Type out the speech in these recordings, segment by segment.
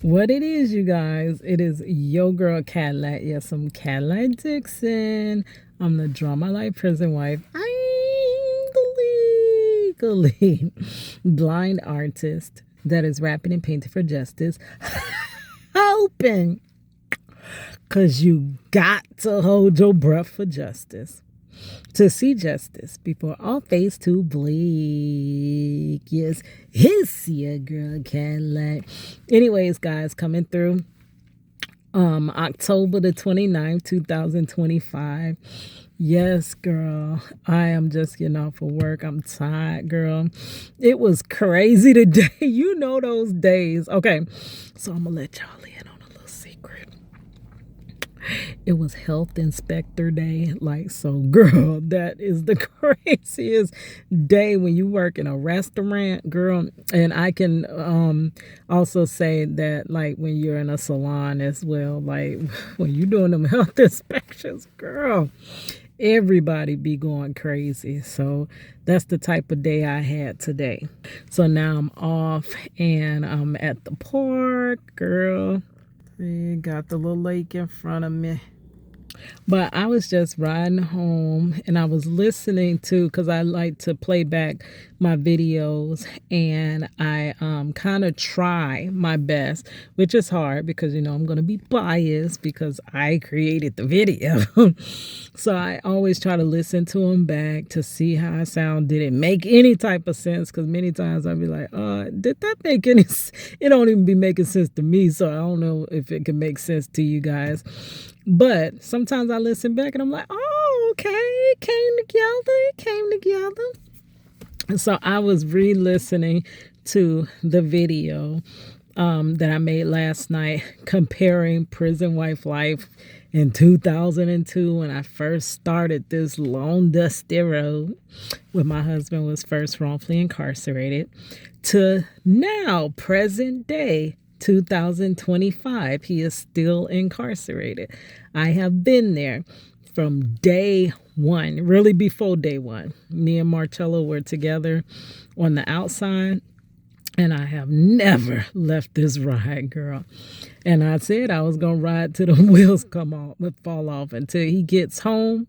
What it is, you guys, it is your girl Cadillac. Yes, I'm Cadillac Dixon. I'm the Drama Life prison wife. I'm the legally blind artist that is rapping and painting for justice. Hoping, because you got to hold your breath for justice. To see justice before all face too bleak. Yes, it's your girl Cadillac. Anyways, guys, coming through October the 29th, 2025. Yes, girl. I am just getting off of work. I'm tired, girl. It was crazy today. You know those days. Okay, so I'm gonna let y'all in on a little secret. It was health inspector day. Like, so girl, that is the craziest day when you work in a restaurant, girl. And I can also say that, like, when you're in a salon as well, like when you're doing them health inspections, girl, everybody be going crazy. So that's the type of day I had today. So now I'm off and I'm at the park, girl. Got the little lake in front of me. But I was just riding home and I was listening to, because I like to play back my videos, and I kind of try my best, which is hard because, you know, I'm going to be biased because I created the video. So I always try to listen to them back to see how I sound. Did it make any type of sense? Because many times I'll be like, did that make any sense? It don't even be making sense to me. So I don't know if it can make sense to you guys. But sometimes I listen back and I'm like, oh, okay, it came together. It came together. So I was re-listening to the video that I made last night comparing prison wife life in 2002 when I first started this long dusty road when my husband was first wrongfully incarcerated to now, present day, 2025. He is still incarcerated. I have been there from day one, really before day one. Me and Marcello were together on the outside, and I have never left this ride, girl. And I said I was going to ride till the wheels fall off until he gets home.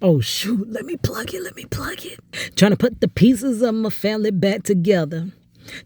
Oh, shoot, let me plug it. Trying to put the pieces of my family back together.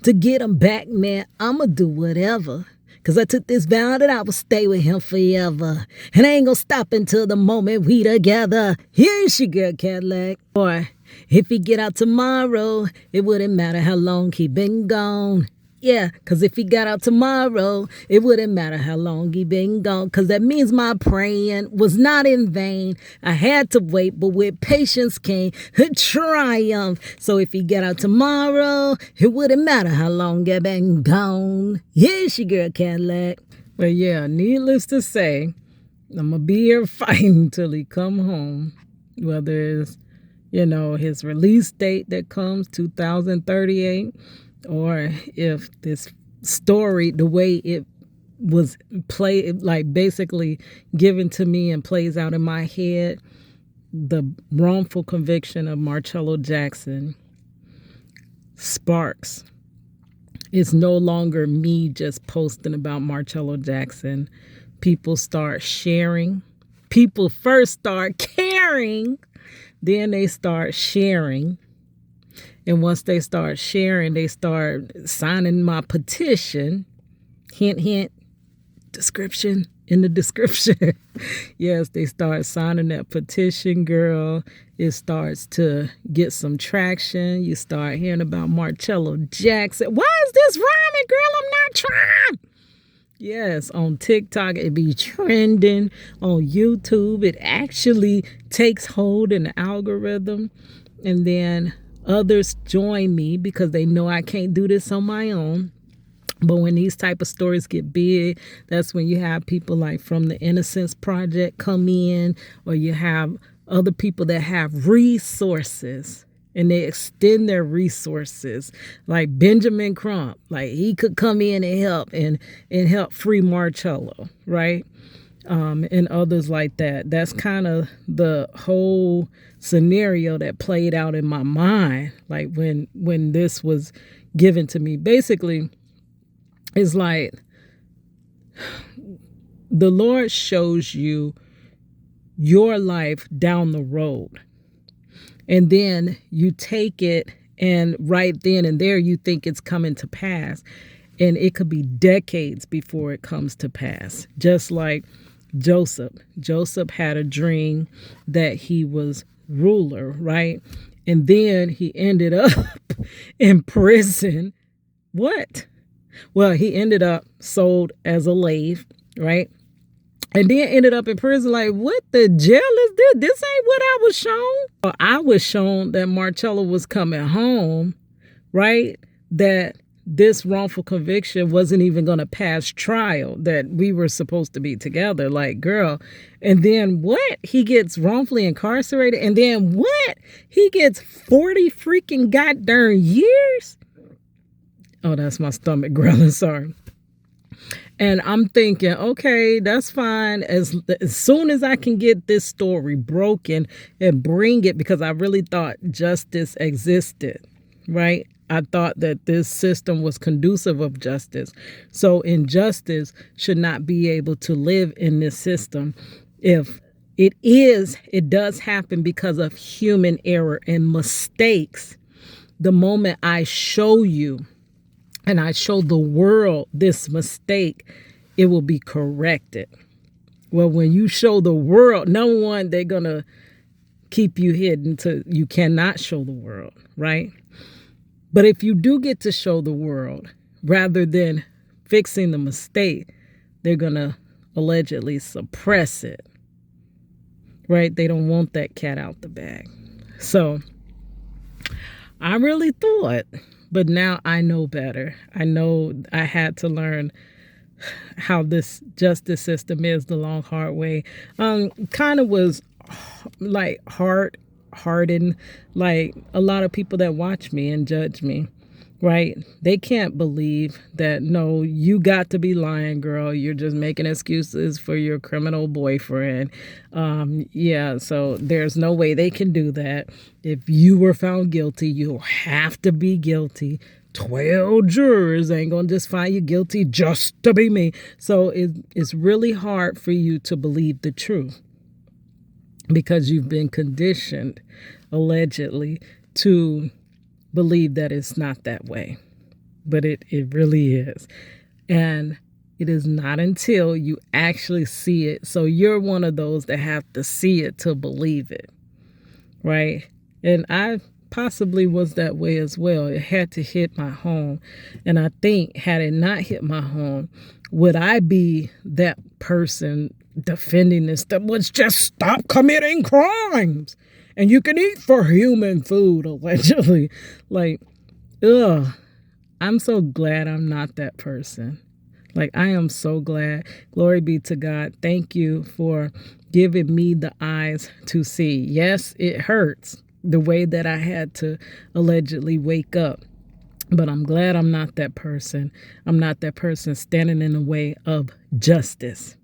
To get him back, man, I'ma do whatever. Cause I took this vow that I would stay with him forever. And I ain't gonna stop until the moment we together. Here's your girl Cadillac. Boy, if he get out tomorrow, it wouldn't matter how long he been gone. Yeah, cause if he got out tomorrow, it wouldn't matter how long he been gone. Cause that means my praying was not in vain. I had to wait, but with patience came triumph. So if he got out tomorrow, it wouldn't matter how long he been gone. Here's your girl Cadillac. But yeah, needless to say, I'm gonna be here fighting till he come home. Whether it's, you know, his release date that comes 2038, or if this story, the way it was played, like basically given to me and plays out in my head, the wrongful conviction of Marcello Jackson sparks. It's no longer me just posting about Marcello Jackson. People start sharing. People first start caring, then they start sharing. And once they start sharing, they start signing my petition. Hint, hint, description in the description. Yes, they start signing that petition, girl. It starts to get some traction. You start hearing about Marcello Jackson. Why is this rhyming, girl? I'm not trying. Yes, on TikTok, it be trending. On YouTube, it actually takes hold in the algorithm. And then others join me because they know I can't do this on my own. But when these type of stories get big, that's when you have people like from the Innocence Project come in, or you have other people that have resources and they extend their resources, like Benjamin Crump. Like, he could come in and help free Marcello, right? And others like that. That's kind of the whole scenario that played out in my mind, like when this was given to me. Basically, it's like the Lord shows you your life down the road. And then you take it, and right then and there you think it's coming to pass. And it could be decades before it comes to pass. Just like Joseph. Joseph had a dream that he was ruler, right? And then he ended up in prison. What? Well, he ended up sold as a slave, right? And then ended up in prison. Like, what the jail is this? This ain't what I was shown. Well, I was shown that Marcella was coming home, right? That this wrongful conviction wasn't even going to pass trial, that we were supposed to be together. Like, girl. And then what? He gets wrongfully incarcerated. And then what? He gets 40 freaking goddamn years. Oh, that's my stomach growling. Sorry. And I'm thinking, okay, that's fine. As soon as I can get this story broken and bring it, because I really thought justice existed, right? I thought that this system was conducive of justice. So injustice should not be able to live in this system. If it does happen because of human error and mistakes. The moment I show you and I show the world this mistake, it will be corrected. Well, when you show the world, number one, they're going to keep you hidden to you cannot show the world, right? But if you do get to show the world, rather than fixing the mistake, they're going to allegedly suppress it, right? They don't want that cat out the bag. So I really thought, but now I know better. I know I had to learn how this justice system is the long, hard way. Kind of was like hardened, like a lot of people that watch me and judge me, right? They can't believe that, no, you got to be lying, girl. You're just making excuses for your criminal boyfriend. Yeah, so there's no way they can do that. If you were found guilty, you'll have to be guilty. 12 jurors ain't gonna just find you guilty just to be me. So it's really hard for you to believe the truth because you've been conditioned, allegedly, to believe that it's not that way. But it really is. And it is not until you actually see it. So you're one of those that have to see it to believe it, right? And I possibly was that way as well. It had to hit my home. And I think had it not hit my home, would I be that person defending this that was just stop committing crimes and you can eat for human food, allegedly? Like, ugh, I'm so glad I'm not that person. Like, I am so glad. Glory be to God. Thank you for giving me the eyes to see. Yes, it hurts the way that I had to allegedly wake up. But I'm glad I'm not that person. I'm not that person standing in the way of justice,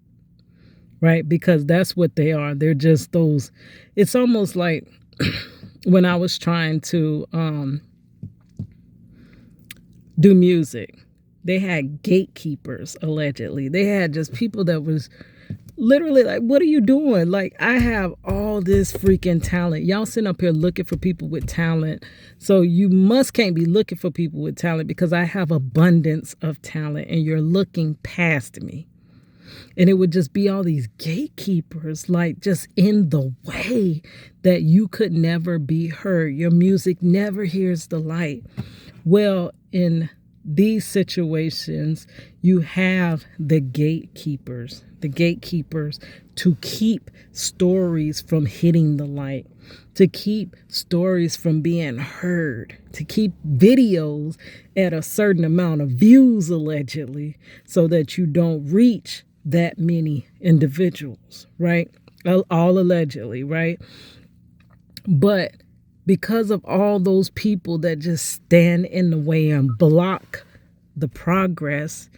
right? Because that's what they are. They're just those. It's almost like when I was trying to do music, they had gatekeepers, allegedly. They had just people that was literally like, what are you doing? Like, I have all this freaking talent. Y'all sitting up here looking for people with talent. So you can't be looking for people with talent because I have abundance of talent and you're looking past me. And it would just be all these gatekeepers, like just in the way that you could never be heard. Your music never hears the light. Well, in these situations, you have the gatekeepers to keep stories from hitting the light, to keep stories from being heard, to keep videos at a certain amount of views, allegedly, so that you don't reach that many individuals, right? All allegedly, right? But because of all those people that just stand in the way and block the progress,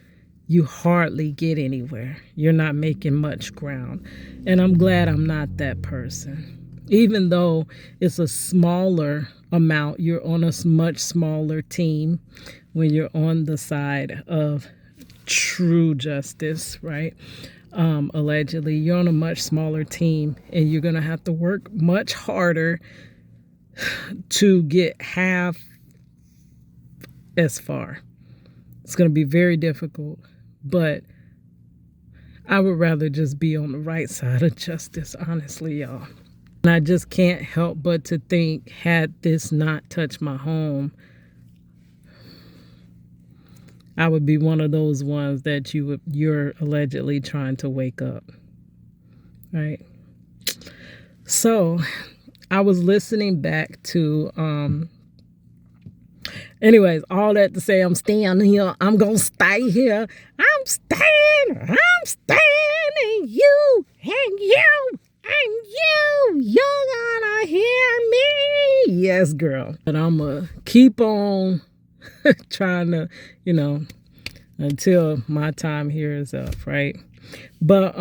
you hardly get anywhere. You're not making much ground. And I'm glad I'm not that person. Even though it's a smaller amount, you're on a much smaller team when you're on the side of true justice, right? Allegedly, you're on a much smaller team and you're going to have to work much harder to get half as far. It's going to be very difficult, but I would rather just be on the right side of justice, honestly, y'all. And I just can't help but to think, had this not touched my home, I would be one of those ones that you're allegedly trying to wake up, right? So I was listening back to, anyways, all that to say, I'm staying here. I'm going to stay here. I'm staying, you and you and you. You're gonna hear me. Yes, girl. But I'm going to keep on trying to, until my time here is up, right? But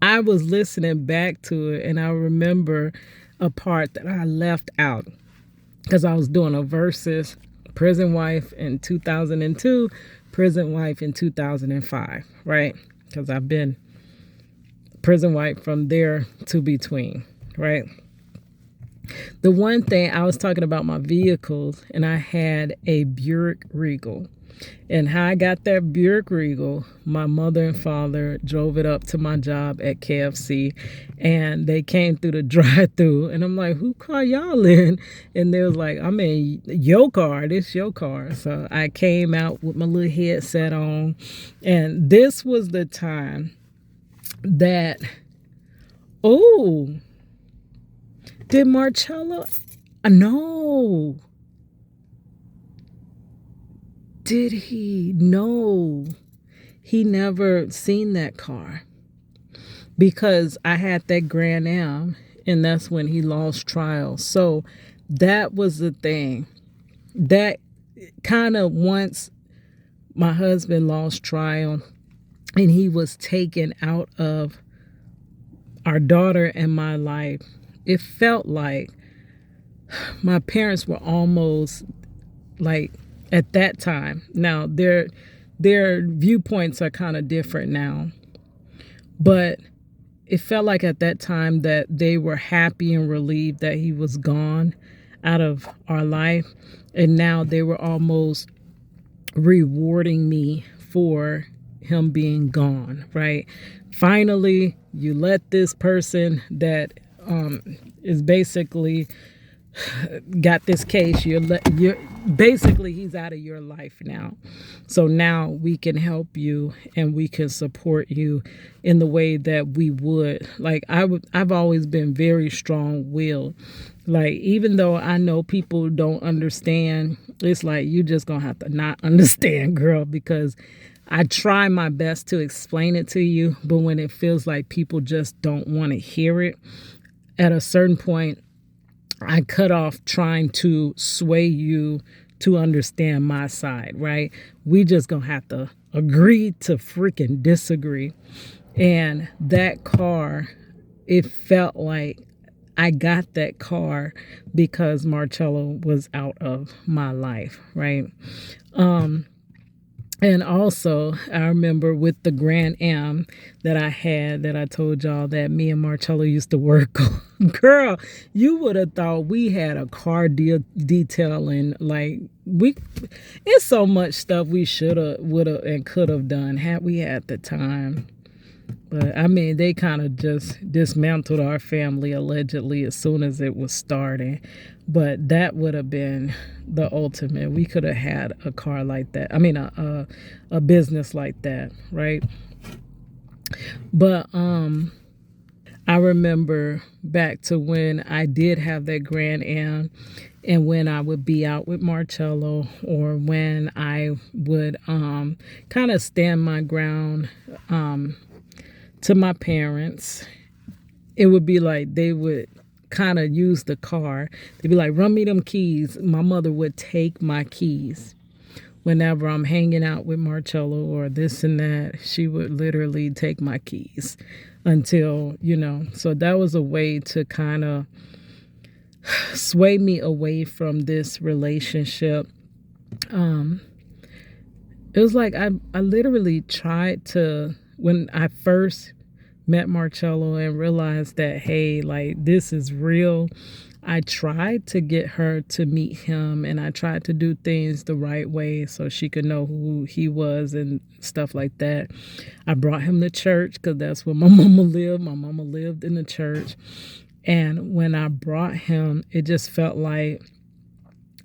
I was listening back to it, and I remember a part that I left out because I was doing a versus prison wife in 2002, prison wife in 2005, right? Because I've been prison wife from there to between, right? The one thing I was talking about my vehicles, and I had a Buick Regal. And how I got that Buick Regal, my mother and father drove it up to my job at KFC, and they came through the drive-thru, and I'm like, who car y'all in? And they was like, I'm in your car, this your car. So I came out with my little headset on, and this was the time that, did Marcello? No. Did he? No. He never seen that car because I had that Grand Am, and that's when he lost trial. So that was the thing. That kind of, once my husband lost trial and he was taken out of our daughter and my life, it felt like my parents were almost like, at that time. Now their viewpoints are kind of different now, but it felt like at that time that they were happy and relieved that he was gone out of our life, and now they were almost rewarding me for him being gone, right? Finally, you let this person that is basically got this case, you're basically, he's out of your life now. So now we can help you and we can support you in the way that we would. Like I've always been very strong-willed. Like, even though I know people don't understand, it's like, you just gonna have to not understand, girl, because I try my best to explain it to you, but when it feels like people just don't want to hear it, at a certain point, I cut off trying to sway you to understand my side, right? We just gonna have to agree to freaking disagree. And that car, it felt like I got that car because Marcello was out of my life, right? And also, I remember with the Grand Am that I had, that I told y'all that me and Marcello used to work on. Girl, you would have thought we had a car detailing. Like, it's so much stuff we should have, would have, and could have done had we had the time. But, I mean, they kind of just dismantled our family, allegedly, as soon as it was starting. But that would have been the ultimate. We could have had a car like that. I mean, a business like that, right? But I remember back to when I did have that Grand Am, and when I would be out with Marcello, or when I would kind of stand my ground to my parents, it would be like they would kind of use the car. They'd be like, run me them keys. My mother would take my keys. Whenever I'm hanging out with Marcello or this and that, she would literally take my keys until, so that was a way to kind of sway me away from this relationship. it was like I literally tried to, when I first met Marcello and realized that, hey, like this is real. I tried to get her to meet him, and I tried to do things the right way so she could know who he was and stuff like that. I brought him to church because that's where my mama lived. My mama lived in the church. And when I brought him, it just felt like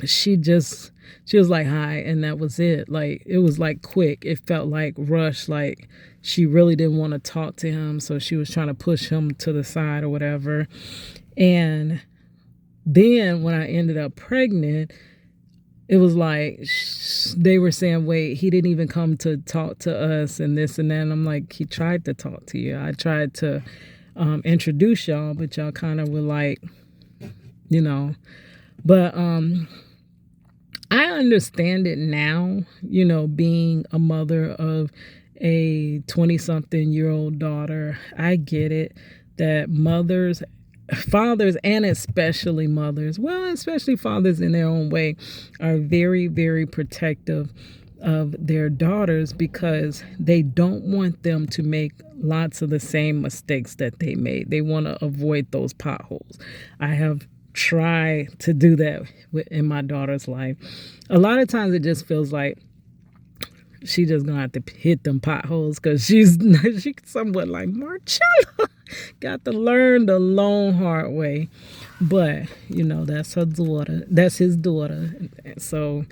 she just she was like hi, and that was it. Like it was like quick, it felt like rush, like she really didn't want to talk to him, so she was trying to push him to the side or whatever. And then when I ended up pregnant, it was like they were saying, wait, he didn't even come to talk to us and this and that. And I'm like, he tried to talk to you. I tried to introduce y'all, but y'all kind of were like, you know. But I understand it now, being a mother of a 20-something-year-old daughter. I get it that mothers, fathers, and especially mothers, well, especially fathers in their own way, are very, very protective of their daughters because they don't want them to make lots of the same mistakes that they made. They want to avoid those potholes. I have tried to do that in my daughter's life. A lot of times it just feels like she just gonna have to hit them potholes because she's somewhat like Marcello. Got to learn the long hard way. But that's her daughter, that's his daughter, so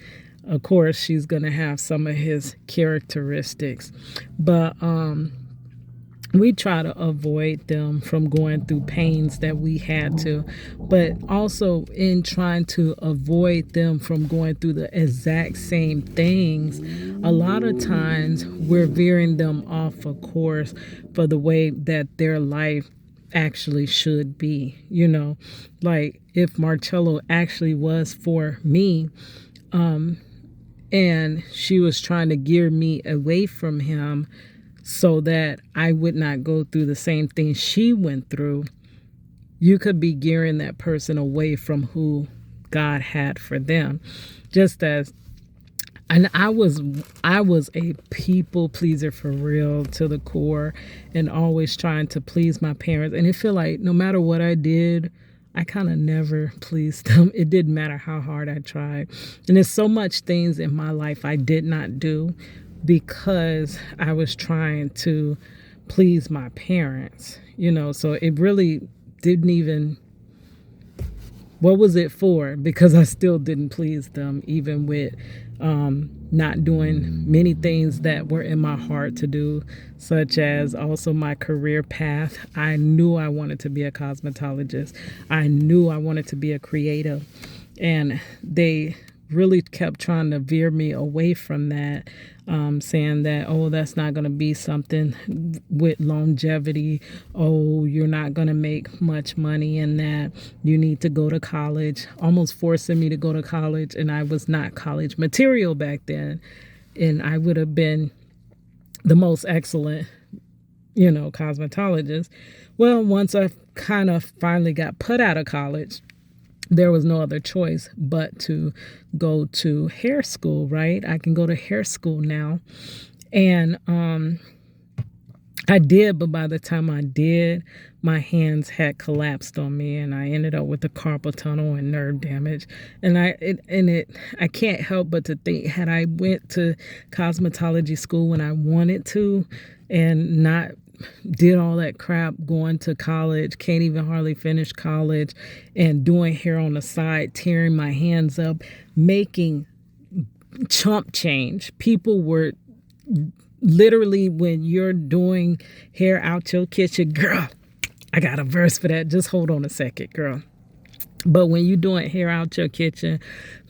of course she's gonna have some of his characteristics. But we try to avoid them from going through pains that we had to, but also in trying to avoid them from going through the exact same things, a lot of times we're veering them off a course for the way that their life actually should be. Like if Marcello actually was for me, and she was trying to gear me away from him so that I would not go through the same thing she went through, you could be gearing that person away from who God had for them. Just as, and I was a people pleaser for real to the core, and always trying to please my parents. And it felt like no matter what I did, I kind of never pleased them. It didn't matter how hard I tried. And there's so much things in my life I did not do because I was trying to please my parents, so it really didn't even, what was it for? Because I still didn't please them, even with not doing many things that were in my heart to do, such as also my career path. I knew I wanted to be a cosmetologist. I knew I wanted to be a creative. And they really kept trying to veer me away from that, saying that, oh, that's not going to be something with longevity. Oh, you're not going to make much money in that. You need to go to college, almost forcing me to go to college. And I was not college material back then. And I would have been the most excellent, cosmetologist. Well, once I kind of finally got put out of college, there was no other choice but to go to hair school, right? I can go to hair school now. And I did, but by the time I did, my hands had collapsed on me, and I ended up with a carpal tunnel and nerve damage. And I can't help but to think, had I went to cosmetology school when I wanted to, and not did all that crap going to college, can't even hardly finish college, and doing hair on the side, tearing my hands up, making chump change. People were literally, when you're doing hair out your kitchen, girl, I got a verse for that. Just hold on a second, girl. But when you're doing hair out your kitchen,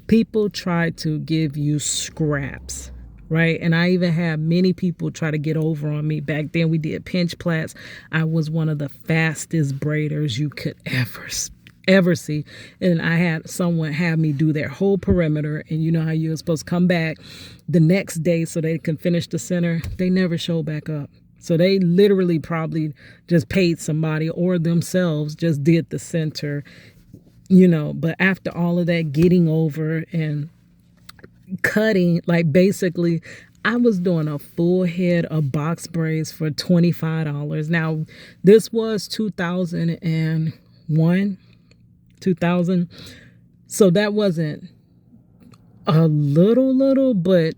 people try to give you scraps. Right. And I even had many people try to get over on me. Back then we did pinch plaits. I was one of the fastest braiders you could ever see. And I had someone have me do their whole perimeter. And you know how you're supposed to come back the next day so they can finish the center. They never show back up. So they literally probably just paid somebody or themselves just did the center, But after all of that getting over and cutting, like basically I was doing a full head of box braids for $25. Now, this was 2001, 2000. So that wasn't a little, but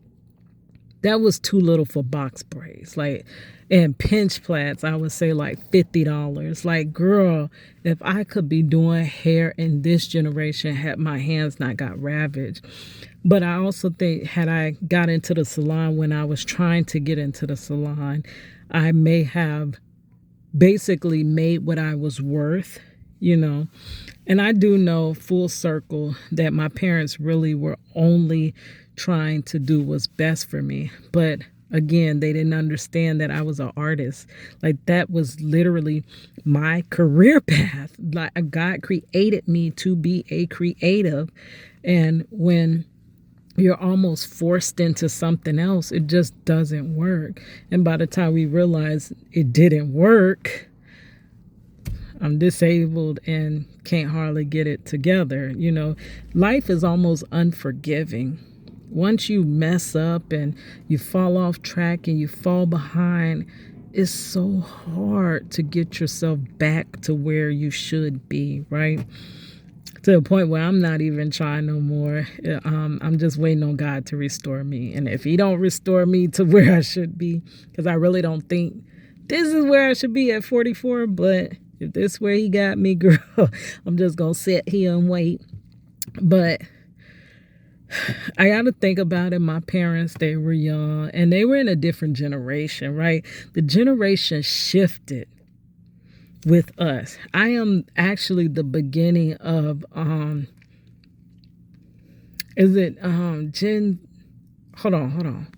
that was too little for box braids. Like, and pinch plaits, I would say like $50. Like, girl, if I could be doing hair in this generation, had my hands not got ravaged. But I also think, had I got into the salon when I was trying to get into the salon, I may have basically made what I was worth, you know. And I do know full circle that my parents really were only trying to do what's best for me. But again, they didn't understand that I was an artist. Like, that was literally my career path. Like, God created me to be a creative. And when you're almost forced into something else, it just doesn't work. And by the time we realize it didn't work, I'm disabled and can't hardly get it together. You know, life is almost unforgiving. Once you mess up and you fall off track and you fall behind, it's so hard to get yourself back to where you should be, right? To the point where I'm not even trying no more. I'm just waiting on God to restore me. And if he don't restore me to where I should be, because I really don't think this is where I should be at 44, but if this is where he got me, girl, I'm just going to sit here and wait. But I got to think about it. My parents, they were young and they were in a different generation, right? The generation shifted with us. I am actually the beginning of, is it, hold on.